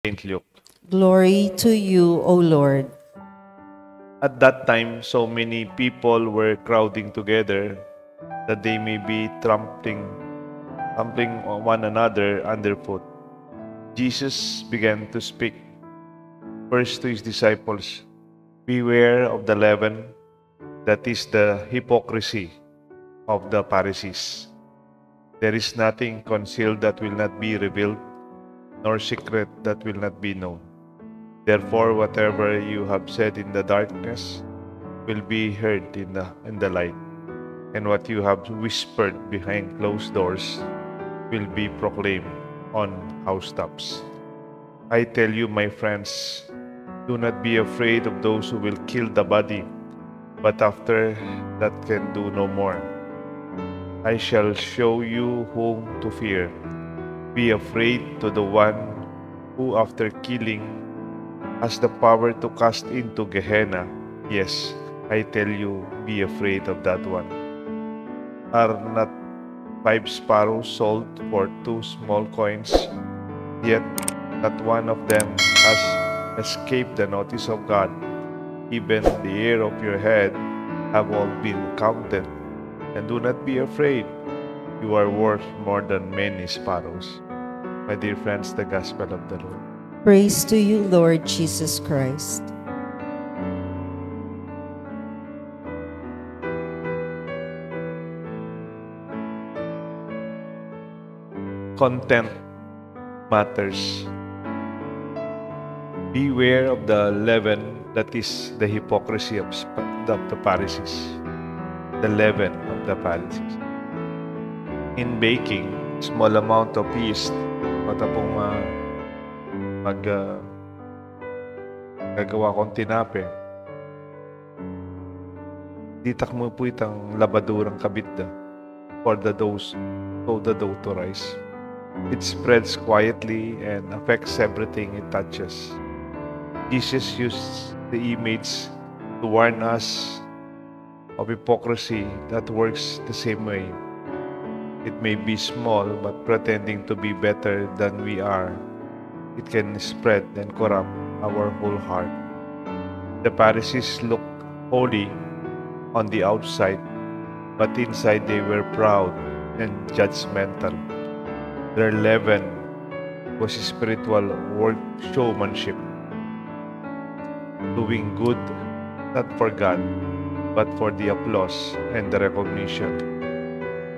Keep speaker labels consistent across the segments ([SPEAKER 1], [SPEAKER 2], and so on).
[SPEAKER 1] Saint Luke.
[SPEAKER 2] Glory to you, O Lord.
[SPEAKER 1] At that time, so many people were crowding together that they may be trampling on one another underfoot. Jesus began to speak first to his disciples, "Beware of the leaven, that is the hypocrisy of the Pharisees. There is nothing concealed that will not be revealed, nor secret that will not be known. Therefore, whatever you have said in the darkness will be heard in the light, and what you have whispered behind closed doors will be proclaimed on housetops. I tell you, my friends, do not be afraid of those who will kill the body, but after that can do no more. I shall show you whom to fear. Be afraid to the one who, after killing, has the power to cast into Gehenna. Yes, I tell you, be afraid of that one. Are not 5 sparrows sold for 2 small coins? Yet not one of them has escaped the notice of God. Even the hair of your head have all been counted. And do not be afraid. You are worth more than many sparrows." My dear friends, the Gospel of the Lord.
[SPEAKER 2] Praise to you, Lord Jesus Christ.
[SPEAKER 1] Content matters. Beware of the leaven, that is the hypocrisy of the Pharisees. The leaven of the Pharisees. In baking, small amount of yeast, pata pong gagawa kong tinape. Ditak mo po itang labadurang kabitda for the dough, so the dough to rise. It spreads quietly and affects everything it touches. Jesus used the image to warn us of hypocrisy that works the same way. It may be small, but pretending to be better than we are, it can spread and corrupt our whole heart. The Pharisees looked holy on the outside, but inside they were proud and judgmental. Their leaven was spiritual showmanship, doing good not for God, but for the applause and the recognition.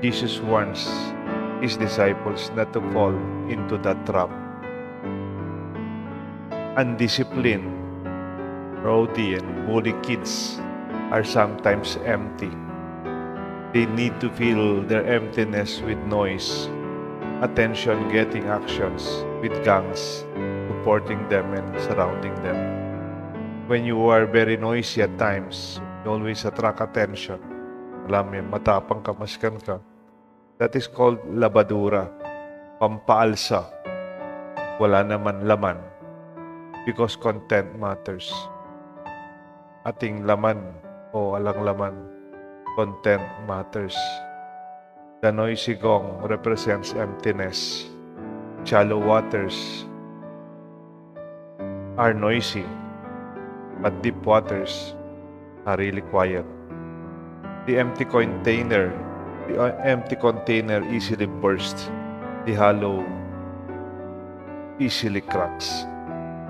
[SPEAKER 1] Jesus warns his disciples not to fall into that trap. Undisciplined, rowdy, and bully kids are sometimes empty. They need to fill their emptiness with noise, attention-getting actions, with gangs supporting them and surrounding them. When you are very noisy at times, you always attract attention. Alam mo, matapang ka, maskan ka. That is called labadura, pampaalsa. Wala naman laman. Because content matters. Ating laman o alang laman, content matters. The noisy gong represents emptiness. Shallow waters are noisy, but deep waters are really quiet. The empty container easily bursts. The hollow easily cracks.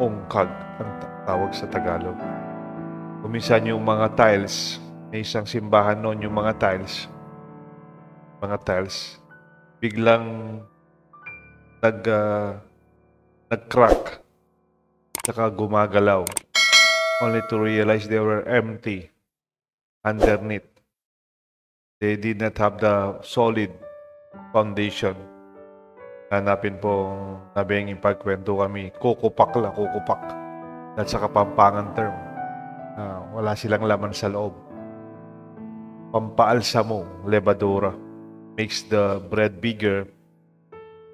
[SPEAKER 1] Ungkag ang tawag sa Tagalog. Kuminsan yung mga tiles, may isang simbahan noon, yung mga tiles, biglang nag-crack, saka gumagalaw, only to realize they were empty underneath. They did not have the solid foundation. Hanapin po, nabing ipagkwento kami, kukupak. That's sa Kapampangan term. Wala silang laman sa loob. Pampaalsa mo, levadura, makes the bread bigger,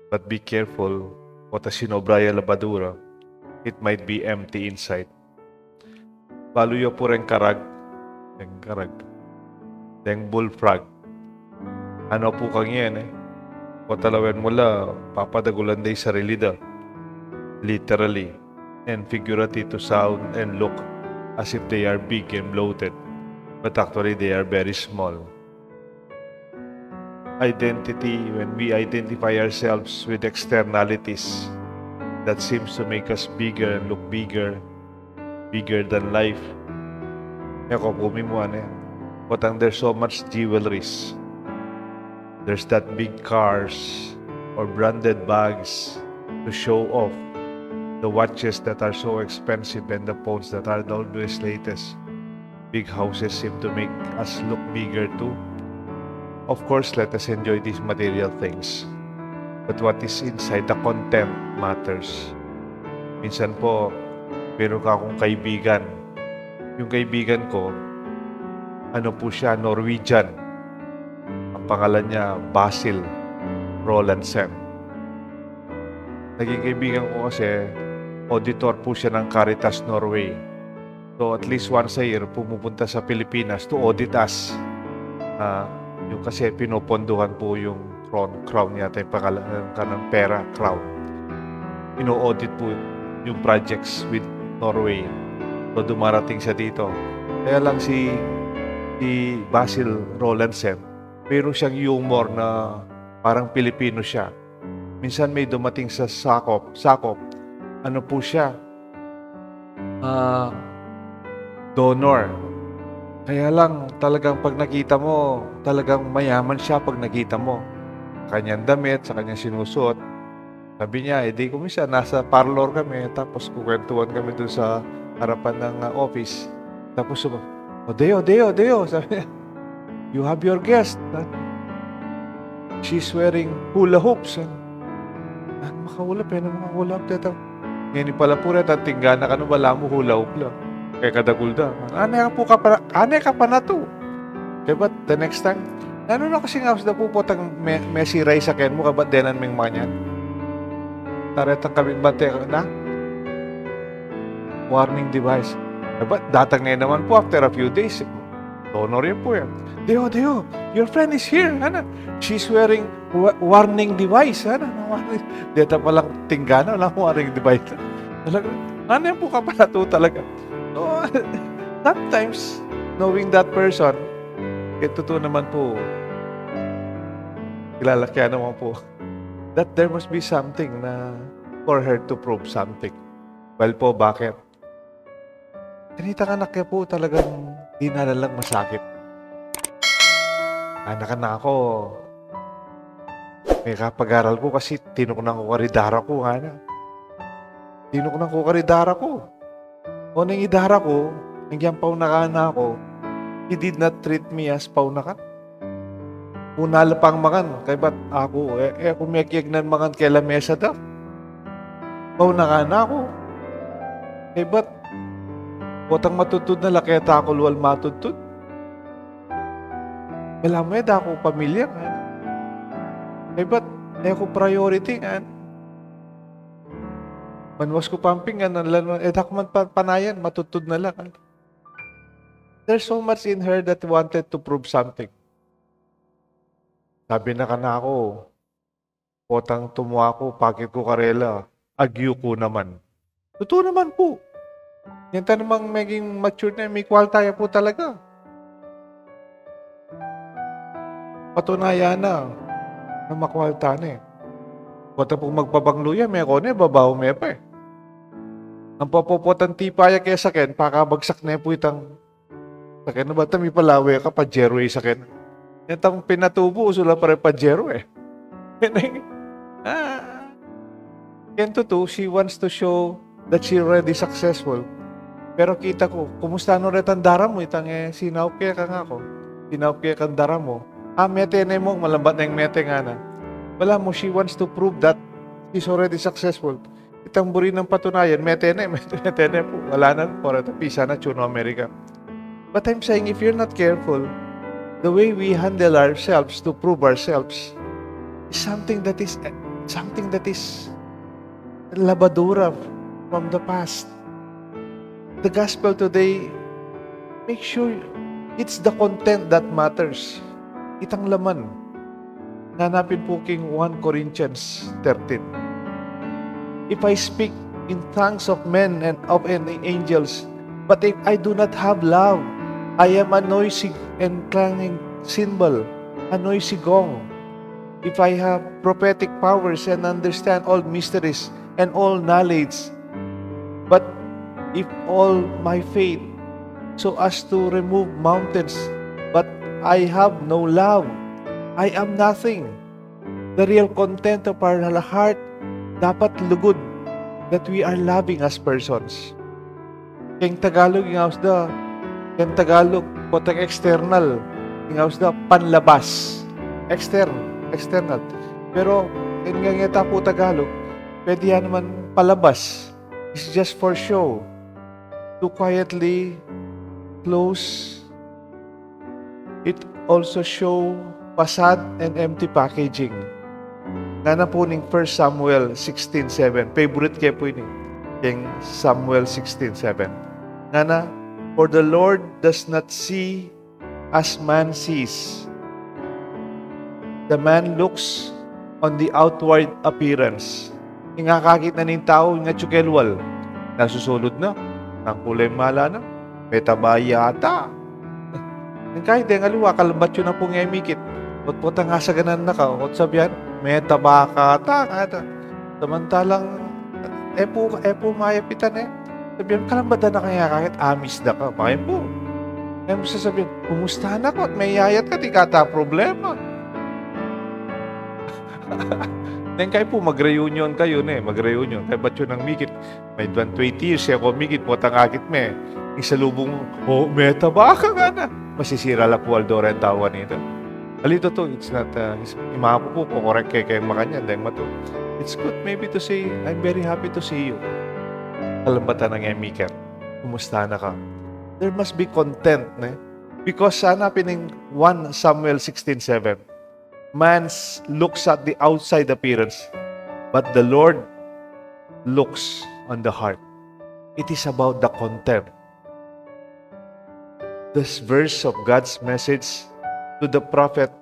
[SPEAKER 1] but be careful, kota sinobraya levadura, it might be empty inside. Baluyo po rin karag, deng bullfrog. Ano po kang yan eh? Patalawen mo la, papadagulan day sarili da. literally and figuratively to sound and look as if they are big and bloated, but actually they are very small. Identity, when we identify ourselves with externalities that seems to make us bigger and look bigger than life. Ako, kumimuan eh. But there's so much jewelries. There's that big cars or branded bags to show off, the watches that are so expensive and the phones that are always latest. Big houses seem to make us look bigger too. Of course, let us enjoy these material things. But what is inside the content matters. Minsan po, meron ka akong kaibigan. Yung kaibigan ko, ano po siya, Norwegian. Ang pangalan niya, Basil Rolandsen. Naging kaibigan ko kasi, auditor po siya ng Caritas Norway. So at least once a year, pumupunta sa Pilipinas to audit us. Yung kasi pinoponduhan po yung crown yata yung pangalan ng pera, crown. Ino-audit po yung projects with Norway. So dumarating siya dito. Kaya lang si Basil Rolandsen, meron siyang humor na parang Pilipino siya. Minsan may dumating sa sakop, ano po siya? Donor. Kaya lang, talagang pag nakita mo, talagang mayaman siya pag nakita mo. Kanyang damit, sa kanyang sinusuot. Sabi niya, di ko minsan, nasa parlor kami, tapos kukwentuhan kami dun sa harapan ng office. Tapos, Deo, sabi niya, you have your guest. She's wearing hula hoops. Makahulap makahulap. Ngayon pala po rin, tingga na ka nung wala mo hula hoop lang. Kaya kadagulda. Anay ka pa na to. Kaya ba't the next time, ano na kasi nga na po potang Messi Ray sa ken mo, kabat denan ming mga yan. Taretang kaming bante na. Warning device. Kabat, datang na naman po after a few days. Honor yan po yan. Deo, your friend is here. Ano? She's wearing warning device. Ano? Deta palang tinggana, walang warning device. Talaga, ano yan po ka pa na to talaga? So, sometimes, knowing that person, totoo naman po, kilala kaya naman po, that there must be something na for her to prove something. Well po, bakit? Kanita anak kaya po talagang di na lang masakit. Anak na ako, may kapag-aral ko kasi tinuknang ko karidara ko, Tinuknang ko karidara ko. O nang idara ko, nagyang paunakana ako, he did not treat me as paunakan. Unala pang makan, kaya ba't ako, kung may kiyagnan makan kay lamesa daw. Paunakana ako. Kaya ba't, potang matutod na laketa ako luwal matutod. Wala mo ako pamilya. Kaya ba't, ako priority nga. Manwas ko pamping, ako man panayan, matutod na lang. There's so much in her that wanted to prove something. Sabi na ka na ako, potang tumuha ko, pakit ko karela, agyo ko naman. Totoo naman po. Yan ta namang maging mature na, may kwaltaya po talaga. Patunayan na makwalta na eh. Pota po magpabangluya, may ako na, babaw may pa eh. Ang papopotan tipaya kaya sakin, pakabagsak na po itang sakin. Na ba may palawe ka, pajero eh sakin. Itang pinatubo, usula pa rin pajero eh. Yan to, she wants to show that she already successful. Pero kita ko, kumusta no retang dara mo, itang sinaup kaya ka nga ako. Sinaup kaya kang dara mo. Mete na mo, malambat na yung mete nga na. Wala mo, she wants to prove that she's already successful. Itang buri ng patunayan, mete na po. Wala na, para pisa na, Chuno America. But I'm saying, if you're not careful, the way we handle ourselves to prove ourselves is something that is labadura from the past. The gospel today, make sure it's the content that matters. Itang laman. Nanapin po king 1 Corinthians 13. If I speak in thanks of men and of angels. But if I do not have love, I am a noisy and clanging cymbal, a noisy gong. If I have prophetic powers and understand all mysteries and all knowledge, but if all my faith so as to remove mountains, but I have no love, I am nothing. The real content of our heart dapat lugod that we are loving as persons. Keng Tagalog, keng Tagalog, potang external, panlabas. External. Pero, nga po Tagalog, pwede yan naman palabas. It's just for show. To quietly close. It also show facade and empty packaging. Nga na po ning 1 Samuel 16:7. Favorite kayo po yun. King Samuel 16:7. Nga na, for the Lord does not see as man sees. The man looks on the outward appearance. Ingakakit na ning tao, nga tsukelwal. Nasusulod na. Ang kulay mala na. May tabay yata. Kahit yung aliwa, kalbat yun na pong emikit. Putputa nga sa ganan na ka. At sabihan, may tabaka ta. Samantalang, epo mayapitan eh. Sabihan, kalambatan na kaya kahit amis na ka. Makin po. Kaya mo sasabihin, kumustahan ako at may yayat ka, di kata problema. Then kayo po, mag-reunion kayo na eh. Mag-reunion. Kaya ba't yun ang mikit? May 20 years siya ako mikit. Putang akit me. Isalubong, may tabaka nga na. Masisira la po Aldora ang tawa nito. Alito to, it's not, imapo po, correct kayo makanya, dahil mato. It's good maybe to say, I'm very happy to see you. Kalambatan ng emiker. Kumusta na ka? There must be content, ne? Because hanapin ng 1 Samuel 16:7. Man looks at the outside appearance, but the Lord looks on the heart. It is about the content. This verse of God's message to the prophet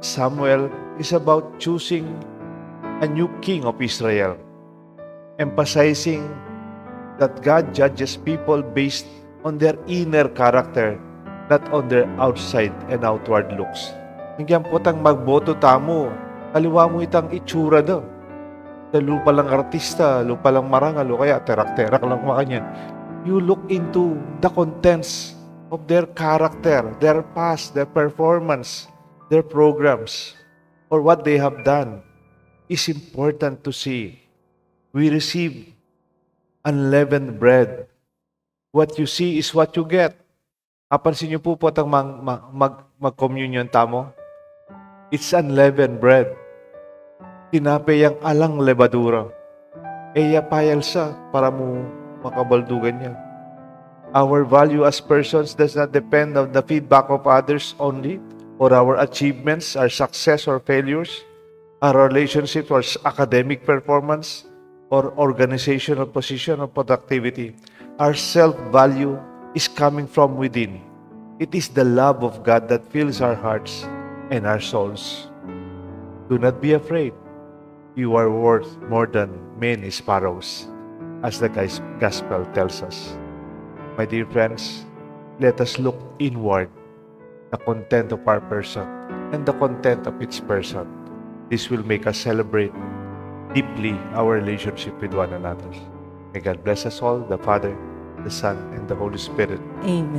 [SPEAKER 1] Samuel is about choosing a new king of Israel, emphasizing that God judges people based on their inner character, not on their outside and outward looks. Hinggang putang magboto tamo, kaliwa mo itang itsura daw. Lupa lang artista, lupa lang marangal, o kaya terak-terak lang makanyan. You look into the contents of their character, their past, their performance, their programs, or what they have done is important to see. We receive unleavened bread. What you see is what you get. Kapansin niyo po ang mag-communion tamo? It's unleavened bread. Tinapay ang alang lebadura. Eya payal sa para mo makabaldugan niya. Our value as persons does not depend on the feedback of others only, or our achievements, our success or failures, our relationships or academic performance, or organizational position or productivity. Our self-value is coming from within. It is the love of God that fills our hearts and our souls. Do not be afraid. You are worth more than many sparrows, as the gospel tells us. My dear friends, let us look inward, the content of our person and the content of each person. This will make us celebrate deeply our relationship with one another. May God bless us all, the Father, the Son, and the Holy Spirit.
[SPEAKER 2] Amen.